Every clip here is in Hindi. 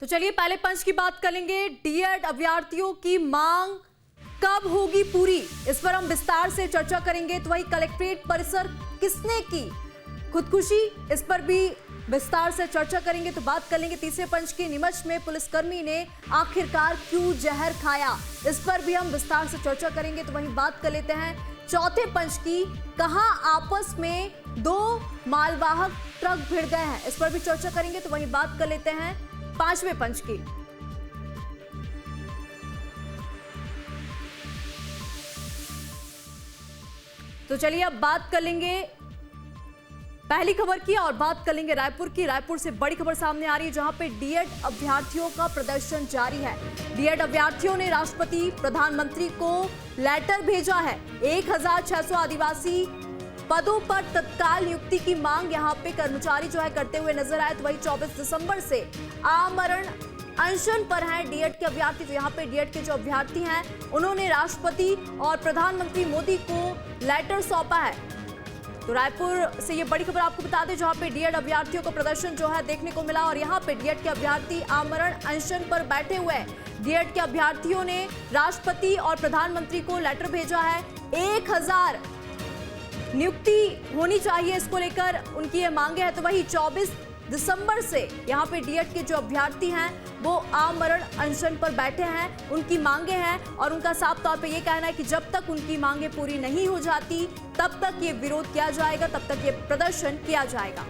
तो चलिए पहले पंच की बात करेंगे। डीएड अभ्यर्थियों की मांग कब होगी पूरी, इस पर हम विस्तार से चर्चा करेंगे। तो वही कलेक्ट्रेट परिसर किसने की खुदकुशी, इस पर भी विस्तार से चर्चा करेंगे। तो बात कर लेंगे तीसरे पंच की। नीमच में पुलिसकर्मी ने आखिरकार क्यों जहर खाया, इस पर भी हम विस्तार से चर्चा करेंगे। तो वहीं बात कर लेते हैं चौथे पंच की। कहां आपस में दो मालवाहक ट्रक भिड़ गए हैं, इस पर भी चर्चा करेंगे। तो वहीं बात कर लेते हैं पांचवें पंच की। तो चलिए अब बात कर लेंगे पहली खबर की और बात कर लेंगे रायपुर की। रायपुर से बड़ी खबर सामने आ रही है, जहां पे डीएड अभ्यर्थियों का प्रदर्शन जारी है। डीएड अभ्यर्थियों ने राष्ट्रपति प्रधानमंत्री को लेटर भेजा है। 1600 आदिवासी पदों पर तत्काल नियुक्ति की मांग यहां पे कर्मचारी जो है करते हुए नजर आए। तो वही 24 दिसंबर से आमरण अनशन पर हैं डीएड के अभ्यर्थी। तो यहाँ पे डीएड के जो अभ्यर्थी हैं उन्होंने राष्ट्रपति और प्रधानमंत्री मोदी को लेटर सौंपा है। तो रायपुर से ये बड़ी खबर आपको बता दें, जहां पे डीएड अभ्यर्थियों को प्रदर्शन जो है देखने को मिला और यहाँ पे डीएड के अभ्यर्थी आमरण अनशन पर बैठे हुए हैं। डीएड के अभ्यर्थियों ने राष्ट्रपति और प्रधानमंत्री को लेटर भेजा है। 1000 नियुक्ति होनी चाहिए, इसको लेकर उनकी ये मांगे हैं। तो वही 24 दिसंबर से यहाँ पे डीएड के जो अभ्यर्थी हैं वो आमरण अनशन पर बैठे हैं। उनकी मांगे हैं और उनका साफ तौर पे ये कहना है कि जब तक उनकी मांगे पूरी नहीं हो जाती तब तक ये विरोध किया जाएगा, तब तक ये प्रदर्शन किया जाएगा।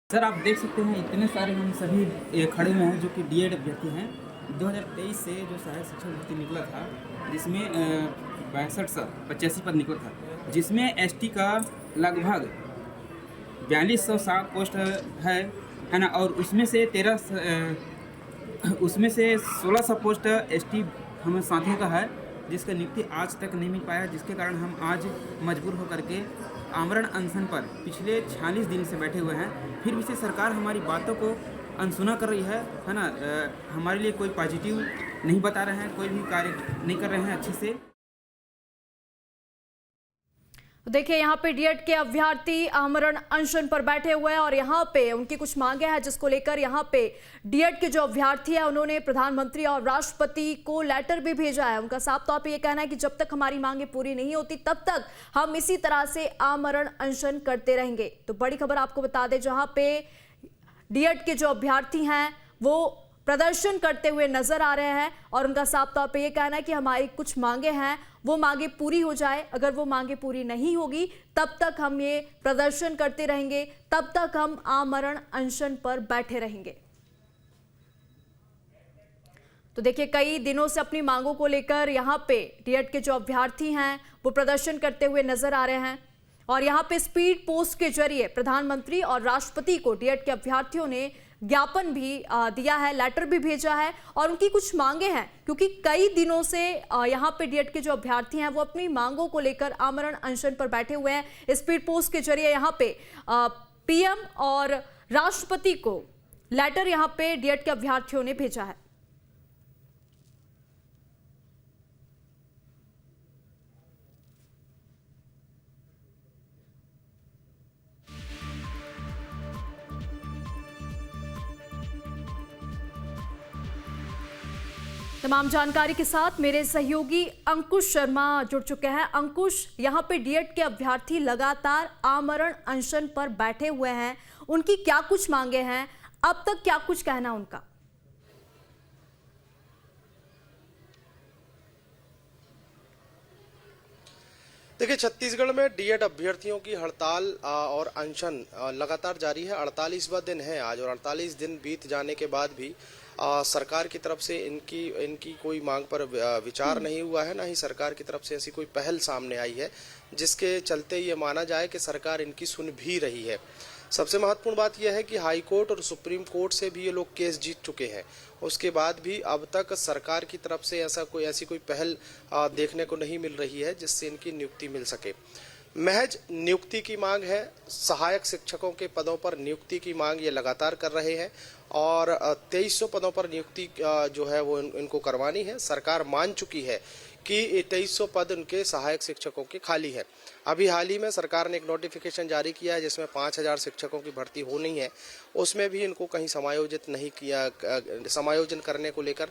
सर आप देख सकते हैं इतने सारे हम सभी खड़े हुए हैं जो कि डीएड अभ्यर्थी हैं। 2023 से जो सहायक शिक्षक भर्ती निकला था, जिसमें 85 पद निकला था, जिसमें एसटी का लगभग 4200 पोस्ट है ना, और उसमें से 1600 पोस्ट एसटी हम साथियों का है, जिसका नियुक्ति आज तक नहीं मिल पाया, जिसके कारण हम आज मजबूर होकर के आमरण अनशन पर पिछले 46 दिन से बैठे हुए हैं। फिर भी से सरकार हमारी बातों को अनसुना कर रही है ना। हमारे लिए कोई पॉजिटिव नहीं बता रहे हैं, कोई भी कार्य नहीं कर रहे हैं अच्छे से। देखिए यहाँ पे डीएड के अभ्यर्थी आमरण अनशन पर बैठे हुए हैं और यहाँ पे उनकी कुछ मांगे हैं, जिसको लेकर यहाँ पे डीएड के जो अभ्यर्थी हैं उन्होंने प्रधानमंत्री और राष्ट्रपति को लेटर भी भेजा है। उनका साफ तौर पे ये कहना है कि जब तक हमारी मांगे पूरी नहीं होती तब तक हम इसी तरह से आमरण अनशन करते रहेंगे। तो बड़ी खबर आपको बता दें, जहाँ पे डीएड के जो अभ्यर्थी हैं वो प्रदर्शन करते हुए नजर आ रहे हैं और उनका साफ तौर पे ये कहना है कि हमारी कुछ मांगे हैं, वो मांगे पूरी हो जाए। अगर वो मांगे पूरी नहीं होगी तब तक हम ये प्रदर्शन करते रहेंगे, तब तक हम आमरण अनशन पर बैठे रहेंगे। तो देखिए कई दिनों से अपनी मांगों को लेकर यहाँ पे डीएड के जो अभ्यर्थी हैं वो प्रदर्शन करते हुए नजर आ रहे हैं और यहाँ पे स्पीड पोस्ट के जरिए प्रधानमंत्री और राष्ट्रपति को डीएड के अभ्यर्थियों ने ज्ञापन भी दिया है, लेटर भी भेजा है और उनकी कुछ मांगे हैं, क्योंकि कई दिनों से यहाँ पे डीएड के जो अभ्यर्थी हैं वो अपनी मांगों को लेकर आमरण अनशन पर बैठे हुए हैं। स्पीड पोस्ट के जरिए यहाँ पे पीएम और राष्ट्रपति को लेटर यहाँ पे डीएड के अभ्यर्थियों ने भेजा है। तमाम जानकारी के साथ मेरे सहयोगी अंकुश शर्मा जुड़ चुके हैं। अंकुश, यहाँ पे डीएड के अभ्यर्थी लगातार आमरण अनशन पर बैठे हुए हैं, उनकी क्या कुछ मांगे हैं, अब तक क्या कुछ कहना उनका? देखिए, छत्तीसगढ़ में डीएड अभ्यर्थियों की हड़ताल और अनशन लगातार जारी है। 48वां दिन है आज और 48 दिन बीत जाने के बाद भी सरकार की तरफ से इनकी कोई मांग पर विचार नहीं हुआ है, ना ही सरकार की तरफ से ऐसी कोई पहल सामने आई है जिसके चलते ये माना जाए कि सरकार इनकी सुन भी रही है। सबसे महत्वपूर्ण बात यह है कि हाई कोर्ट और सुप्रीम कोर्ट से भी ये लोग केस जीत चुके हैं, उसके बाद भी अब तक सरकार की तरफ से ऐसी कोई पहल देखने को नहीं मिल रही है जिससे इनकी नियुक्ति मिल सके। महज नियुक्ति की मांग है, सहायक शिक्षकों के पदों पर नियुक्ति की मांग ये लगातार कर रहे हैं और 2300 पदों पर नियुक्ति जो है वो इनको करवानी है। सरकार मान चुकी है कि 2300 पद उनके सहायक शिक्षकों के खाली है। अभी हाल ही में सरकार ने एक नोटिफिकेशन जारी किया है जिसमें 5000 शिक्षकों की भर्ती होनी है। उसमें भी इनको कहीं समायोजित नहीं किया, समायोजन करने को लेकर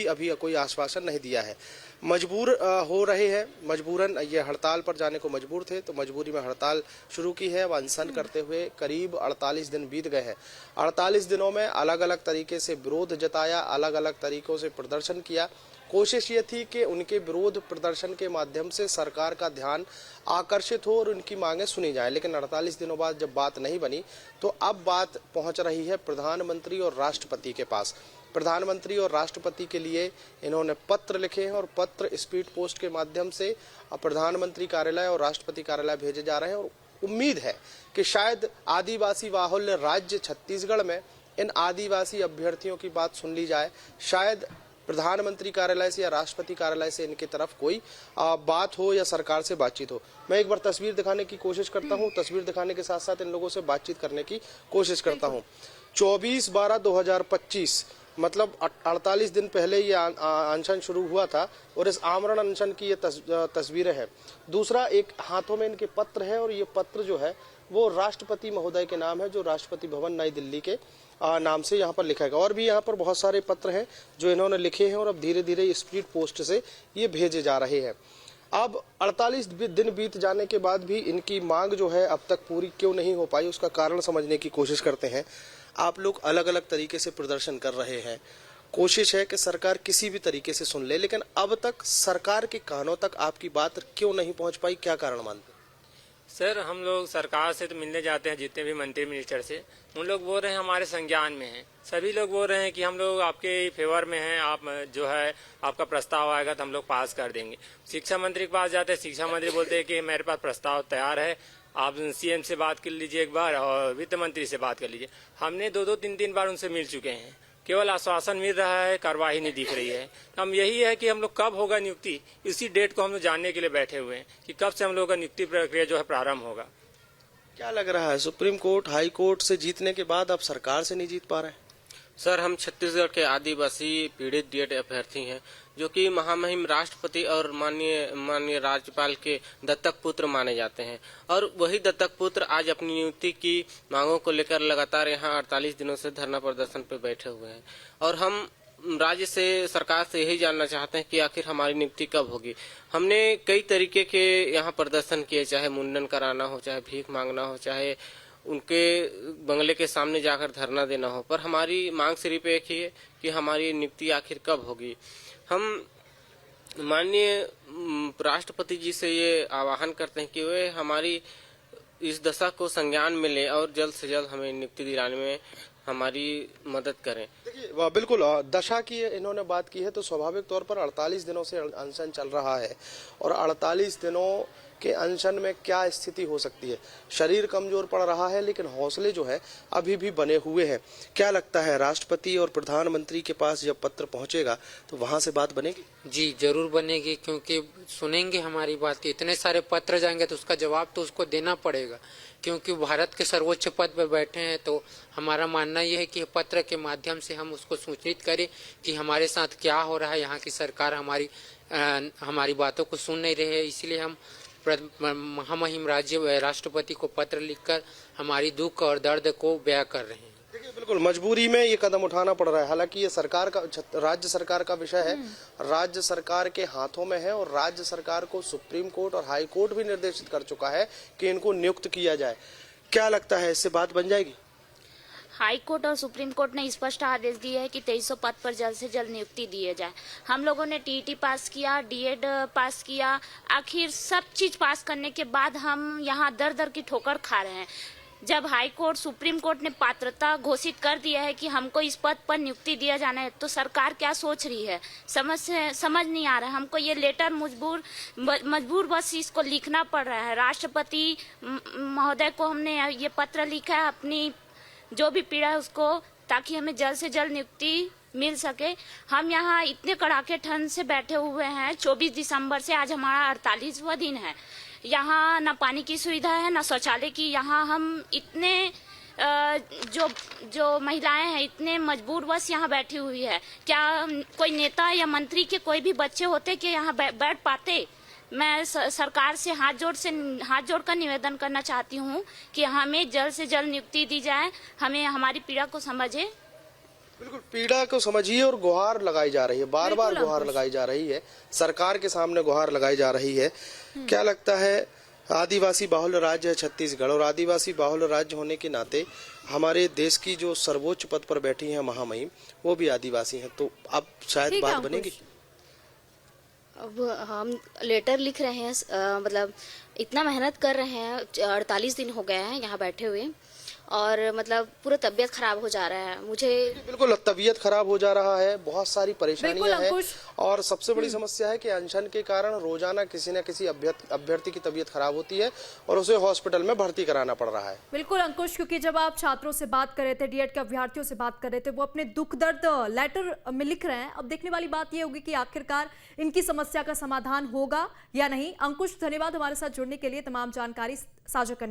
अभी कोई आश्वासन नहीं दिया है। मजबूर हो रहे हैं, मजबूरन ये हड़ताल पर जाने को मजबूर थे, तो मजबूरी में हड़ताल शुरू की है। अब अनशन करते हुए करीब 48 दिन बीत गए हैं। 48 दिनों में अलग अलग तरीके से विरोध जताया, अलग अलग तरीकों से प्रदर्शन किया। कोशिश ये थी कि उनके विरोध प्रदर्शन के माध्यम से सरकार का ध्यान आकर्षित हो और उनकी मांगें सुनी जाए, लेकिन 48 दिनों बाद जब बात नहीं बनी तो अब बात पहुंच रही है प्रधानमंत्री और राष्ट्रपति के पास। प्रधानमंत्री और राष्ट्रपति के लिए इन्होंने पत्र लिखे हैं और पत्र स्पीड पोस्ट के माध्यम से प्रधानमंत्री कार्यालय और राष्ट्रपति कार्यालय भेजे जा रहे हैं। और उम्मीद है कि शायद आदिवासी बाहुल्य राज्य छत्तीसगढ़ में इन आदिवासी अभ्यर्थियों की बात सुन ली जाए। शायद प्रधानमंत्री कार्यालय से या राष्ट्रपति कार्यालय से इनकी तरफ कोई बात हो या सरकार से बातचीत हो। मैं एक बार तस्वीर दिखाने की कोशिश करता हूं, तस्वीर दिखाने के साथ साथ इन लोगों से बातचीत करने की कोशिश करता हूं। 24/12/2025 मतलब 48 दिन पहले ये अनशन शुरू हुआ था और इस आमरण अनशन की ये तस्वीरें हैं। दूसरा, एक हाथों में इनके पत्र है और ये पत्र जो है वो राष्ट्रपति महोदय के नाम है, जो राष्ट्रपति भवन नई दिल्ली के नाम से यहाँ पर लिखा है। और भी यहाँ पर बहुत सारे पत्र हैं जो इन्होंने लिखे हैं और अब धीरे धीरे स्पीड पोस्ट से ये भेजे जा रहे हैं। अब 48 दिन बीत जाने के बाद भी इनकी मांग जो है अब तक पूरी क्यों नहीं हो पाई, उसका कारण समझने की कोशिश करते हैं। आप लोग अलग अलग तरीके से प्रदर्शन कर रहे हैं, कोशिश है कि सरकार किसी भी तरीके से सुन ले, लेकिन अब तक सरकार के कानों तक आपकी बात क्यों नहीं पहुंच पाई, क्या कारण मानते हैं? सर, हम लोग सरकार से तो मिलने जाते हैं, जितने भी मंत्री मिनिस्टर से, उन लोग बोल रहे हैं हमारे संज्ञान में हैं। सभी लोग बोल रहे हैं कि हम लोग आपके फेवर में हैं, आप जो है आपका प्रस्ताव आएगा तो हम लोग पास कर देंगे। शिक्षा मंत्री के पास जाते हैं, शिक्षा मंत्री बोलते हैं कि मेरे पास प्रस्ताव तैयार है, आप सीएम से बात कर लीजिए एक बार और वित्त मंत्री से बात कर लीजिए। हमने 2-2, 3-3 बार उनसे मिल चुके हैं, केवल आश्वासन मिल रहा है, कार्रवाई नहीं दिख रही है। हम यही है कि हम लोग कब होगा नियुक्ति, इसी डेट को हम लोग जानने के लिए बैठे हुए हैं कि कब से हम लोग का नियुक्ति प्रक्रिया जो है प्रारंभ होगा। क्या लग रहा है, सुप्रीम कोर्ट, हाई कोर्ट से जीतने के बाद आप सरकार से नहीं जीत पा रहे हैं? सर, हम छत्तीसगढ़ के पीड़ित डीएड अभ्यर्थी हैं, जो कि महामहिम राष्ट्रपति और माननीय राज्यपाल के दत्तक पुत्र माने जाते हैं। और वही दत्तक पुत्र आज अपनी नियुक्ति की मांगों को लेकर लगातार यहाँ 48 दिनों से धरना प्रदर्शन पर बैठे हुए हैं। और हम राज्य से, सरकार से यही जानना चाहते हैं कि आखिर हमारी नियुक्ति कब होगी। हमने कई तरीके के यहाँ प्रदर्शन किए, चाहे मुंडन कराना हो, चाहे भीख मांगना हो, चाहे उनके बंगले के सामने जाकर धरना देना हो, पर हमारी मांग सिर्फ एक ही है कि हमारी नियुक्ति आखिर कब होगी। हम माननीय राष्ट्रपति जी से ये आह्वान करते हैं कि वे हमारी इस दशा को संज्ञान में लें और जल्द से जल्द हमें नियुक्ति दिलाने में हमारी मदद करें। देखिए, बिल्कुल दशा की इन्होंने बात की है, तो स्वाभाविक तौर पर 48 दिनों से अनशन चल रहा है और 48 दिनों के अनशन में क्या स्थिति हो सकती है। शरीर कमजोर पड़ रहा है लेकिन हौसले जो है अभी भी बने हुए हैं। क्या लगता है, राष्ट्रपति और प्रधानमंत्री के पास जब पत्र पहुंचेगा तो वहां से बात बनेगी? जी जरूर बनेगी, क्योंकि सुनेंगे हमारी बात। इतने सारे पत्र जाएंगे तो उसका जवाब तो उसको देना पड़ेगा, क्योंकि भारत के सर्वोच्च पद पर बैठे हैं। तो हमारा मानना यह है कि पत्र के माध्यम से हम उसको सूचित करें कि हमारे साथ क्या हो रहा है। यहाँ की सरकार हमारी बातों को सुन नहीं रही है, इसलिए हम महामहिम राष्ट्रपति को पत्र लिखकर हमारी दुख और दर्द को बयां कर रहे हैं। देखिए, बिल्कुल मजबूरी में ये कदम उठाना पड़ रहा है। हालांकि ये राज्य सरकार का विषय है, राज्य सरकार के हाथों में है और राज्य सरकार को सुप्रीम कोर्ट और हाई कोर्ट भी निर्देशित कर चुका है कि इनको नियुक्त किया जाए। क्या लगता है, इससे बात बन जाएगी? हाई कोर्ट और सुप्रीम कोर्ट ने स्पष्ट आदेश दिए है कि 2300 पद पर जल्द से जल्द नियुक्ति दिए जाए। हम लोगों ने टीईटी पास किया, डीएड पास किया, आखिर सब चीज पास करने के बाद हम यहाँ दर दर की ठोकर खा रहे हैं। जब हाई कोर्ट, सुप्रीम कोर्ट ने पात्रता घोषित कर दिया है कि हमको इस पद पर नियुक्ति दिया जाना है, तो सरकार क्या सोच रही है समझ नहीं आ रहा है। हमको ये लेटर मजबूर बस इसको लिखना पड़ रहा है। राष्ट्रपति महोदय को हमने ये पत्र लिखा है, अपनी जो भी पीड़ा है उसको, ताकि हमें जल्द से जल्द नियुक्ति मिल सके। हम यहाँ इतने कड़ाके ठंड से बैठे हुए हैं। 24 दिसंबर से आज हमारा 48वां दिन है। यहाँ ना पानी की सुविधा है, ना शौचालय की। यहाँ हम इतने जो महिलाएं हैं इतने मजबूरवश यहाँ बैठी हुई है। क्या कोई नेता या मंत्री के कोई भी बच्चे होते कि यहाँ बैठ पाते? मैं सरकार से हाथ जोड़ कर निवेदन करना चाहती हूँ कि हमें जल्द से जल्द नियुक्ति दी जाए, हमें हमारी पीड़ा को समझे। बिल्कुल, पीड़ा को समझिए और गुहार लगाई जा रही है, बार बार गुहार लगाई जा रही है, सरकार के सामने गुहार लगाई जा रही है। क्या लगता है, आदिवासी बाहुल राज्य है छत्तीसगढ़, और आदिवासी बाहुल राज्य होने के नाते हमारे देश की जो सर्वोच्च पद पर बैठी है महामहिम, वो भी आदिवासी हैं, तो अब शायद बात बनेगी। अब हम लेटर लिख रहे हैं, मतलब इतना मेहनत कर रहे हैं, 48 दिन हो गए हैं यहाँ बैठे हुए, और मतलब पूरा तबीयत खराब हो जा रहा है मुझे। बिल्कुल, तबीयत खराब हो जा रहा है, बहुत सारी परेशानियां हैं, और सबसे बड़ी समस्या है कि अनशन के कारण रोजाना किसी न किसी अभ्यर्थी की तबीयत खराब होती है और उसे हॉस्पिटल में भर्ती कराना पड़ रहा है। बिल्कुल अंकुश, क्योंकि जब आप छात्रों से बात कर रहे थे, डीएड के अभ्यर्थियों से बात कर रहे थे, वो अपने दुख दर्द लेटर में लिख रहे हैं। अब देखने वाली बात ये होगी कि आखिरकार इनकी समस्या का समाधान होगा या नहीं। अंकुश, धन्यवाद हमारे साथ जुड़ने के लिए, तमाम जानकारी साझा करने